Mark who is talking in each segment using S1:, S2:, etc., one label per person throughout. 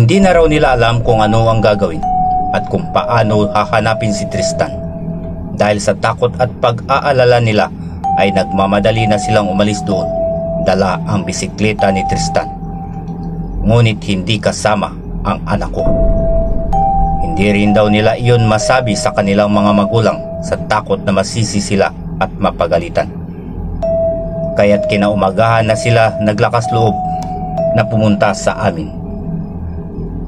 S1: Hindi na raw nila alam kung ano ang gagawin at kung paano hahanapin si Tristan. Dahil sa takot at pag-aalala nila ay nagmamadali na silang umalis doon. Dala ang bisikleta ni Tristan. Ngunit hindi kasama ang anak ko. Hindi rin daw nila iyon masabi sa kanilang mga magulang sa takot na masisi sila at mapagalitan. Kaya't kinaumagahan na sila naglakas loob na pumunta sa amin.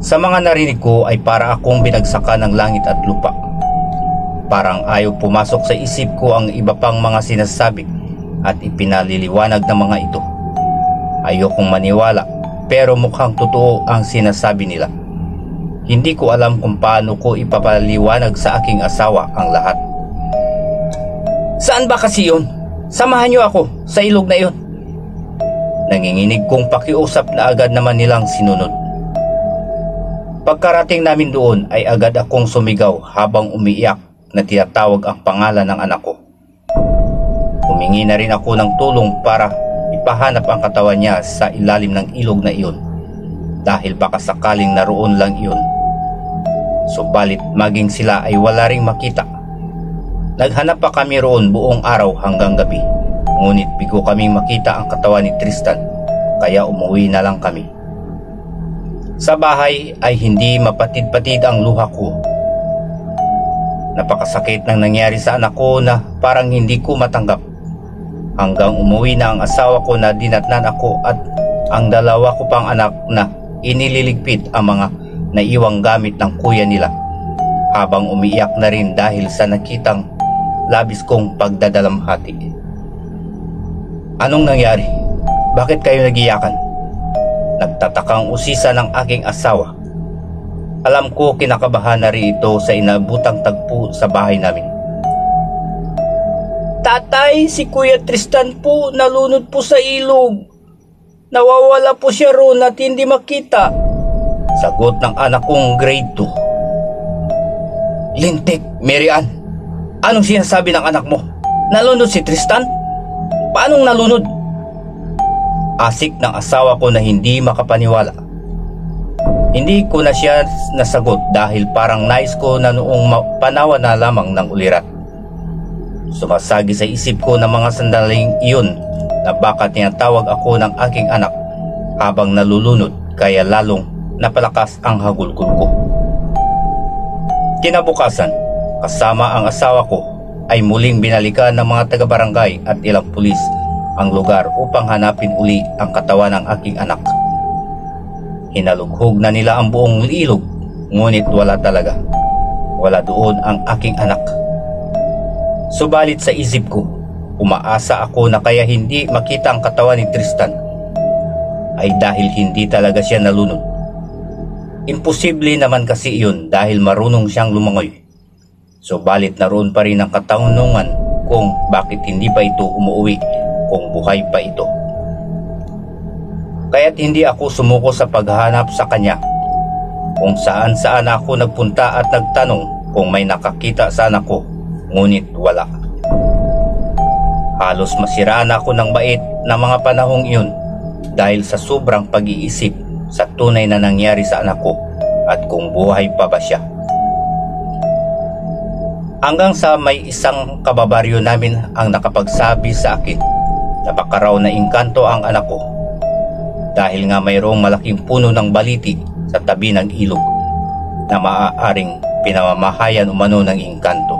S1: Sa mga narinig ko ay para akong binagsakan ng langit at lupa. Parang ayaw pumasok sa isip ko ang iba pang mga sinasabi at ipinaliliwanag ng mga ito. Ayokong maniwala pero mukhang totoo ang sinasabi nila. Hindi ko alam kung paano ko ipapaliwanag sa aking asawa ang lahat. Saan ba kasi yun? Samahan niyo ako sa ilog na yun. Nanginginig kong pakiusap na agad naman nilang sinunod. Pagkarating namin doon ay agad akong sumigaw habang umiiyak na tinatawag ang pangalan ng anak ko. Humingi na rin ako ng tulong para ipahanap ang katawan niya sa ilalim ng ilog na iyon dahil baka sakaling naroon lang iyon. Subalit maging sila ay wala ring makita. Naghanap pa kami roon buong araw hanggang gabi, ngunit bigo kaming makita ang katawan ni Tristan kaya umuwi na lang kami. Sa bahay ay hindi mapatid-patid ang luha ko. Napakasakit ng nangyari sa anak ko na parang hindi ko matanggap. Hanggang umuwi na ang asawa ko na dinatnan ako at ang dalawa ko pang anak na inililigpit ang mga naiwang gamit ng kuya nila. Habang umiiyak na rin dahil sa nakitang labis kong pagdadalamhati. Anong nangyari? Bakit kayo nagiyakan? Nagtatakang usisa ng aking asawa. Alam ko kinakabahan na rin ito sa inabutang tagpo sa bahay namin. Tatay, si Kuya Tristan po nalunod po sa ilog. Nawawala po siya roon at hindi makita. Sagot ng anak kong grade 2. Lintik, Mary Ann. Anong sinasabi ng anak mo? Nalunod si Tristan? Paanong nalunod? Asik ng asawa ko na hindi makapaniwala. Hindi ko na siya nasagot dahil parang nais ko na noong panawa na lamang ng ulirat. Sumasagi sa isip ko ng mga sandaling iyon na baka tinatawag ako ng aking anak habang nalulunod kaya lalong napalakas ang hagulgol ko. Kinabukasan, kasama ang asawa ko ay muling binalikan ng mga taga-barangay at ilang pulis ang lugar upang hanapin uli ang katawan ng aking anak. Hinalughog na nila ang buong ilog, ngunit wala talaga. Wala doon ang aking anak. Subalit sa isip ko, umaasa ako na kaya hindi makita ang katawan ni Tristan ay dahil hindi talaga siya nalunod. Imposible naman kasi iyon dahil marunong siyang lumangoy. Subalit naroon pa rin ang katanungan kung bakit hindi pa ito umuwi kung buhay pa ito. Kaya't hindi ako sumuko sa paghahanap sa kanya. Kung saan-saan ako nagpunta at nagtanong kung may nakakita sa anak ko, ngunit wala. Halos masiraan ako ng bait na mga panahong iyon dahil sa sobrang pag-iisip sa tunay na nangyari sa anak ko at kung buhay pa ba siya. Hanggang sa may isang kababaryo namin ang nakapagsabi sa akin na baka raw na engkanto ang anak ko dahil nga mayroong malaking puno ng baliti sa tabi ng ilog na maaaring pinamamahayan umano ng engkanto.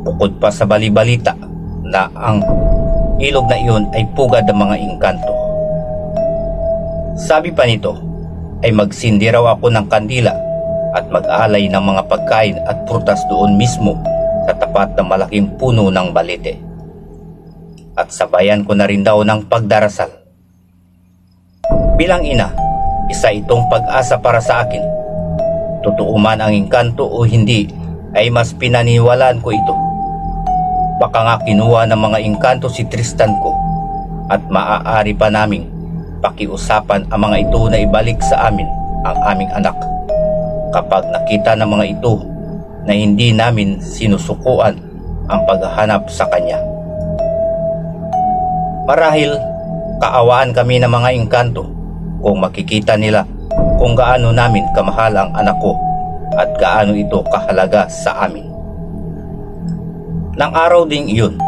S1: Bukod pa sa balibalita na ang ilog na iyon ay pugad ng mga engkanto. Sabi pa nito ay magsindi raw ako ng kandila at mag-alay ng mga pagkain at prutas doon mismo sa tapat ng malaking puno ng balete. At sabayan ko na rin daw ng pagdarasal. Bilang ina, isa itong pag-asa para sa akin. Totoo man ang engkanto o hindi, ay mas pinaniwalaan ko ito. Baka nga kinuha ng mga engkanto si Tristan ko at maaari pa naming pakiusapan ang mga ito na ibalik sa amin ang aming anak kapag nakita ng mga ito na hindi namin sinusukuan ang paghahanap sa kanya. Marahil kaawaan kami ng mga engkanto kung makikita nila kung gaano namin kamahal ang anak ko at gaano ito kahalaga sa amin. Nang araw ding iyon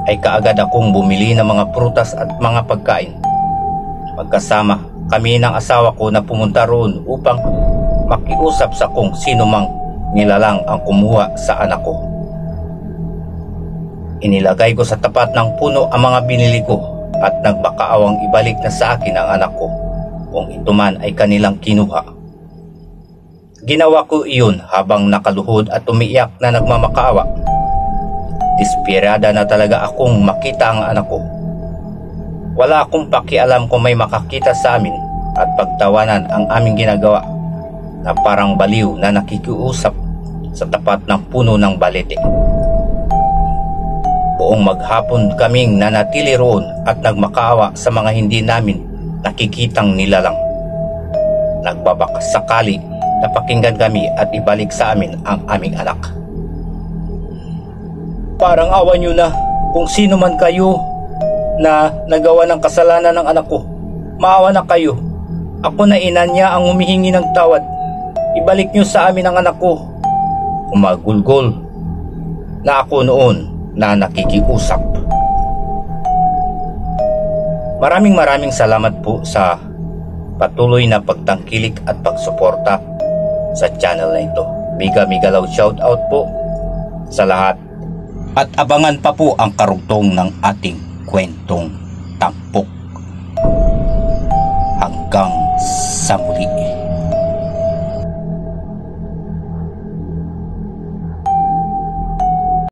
S1: ay kaagad akong bumili ng mga prutas at mga pagkain. Magkasama kami ng asawa ko na pumunta roon upang makiusap sa kung sino mang nilalang ang kumuha sa anak ko. Inilagay ko sa tapat ng puno ang mga binili ko at nagmakaawang ibalik na sa akin ang anak ko kung ito man ay kanilang kinuha. Ginawa ko iyon habang nakaluhod at umiiyak na nagmamakaawa. Desperada na talaga akong makita ang anak ko. Wala akong pakialam kung may makakita sa amin at pagtawanan ang aming ginagawa na parang baliw na nakikiusap sa tapat ng puno ng balete. Buong maghapon kaming nanatili roon at nagmakaawa sa mga hindi namin nakikitang nilalang. Nagbabaka sakali na pakinggan kami at ibalik sa amin ang aming anak. Parang awa nyo na kung sino man kayo na nagawa ng kasalanan ng anak ko. Maawa na kayo. Ako na ina niya ang humihingi ng tawad. Ibalik nyo sa amin ang anak ko. Umagulgol na ako noon na nakikiusap. Maraming salamat po sa patuloy na pagtangkilik at pagsuporta sa channel na ito. Miga loud shout out po sa lahat. At abangan pa po ang karugtong ng ating kwentong tampok. Hanggang sa muli.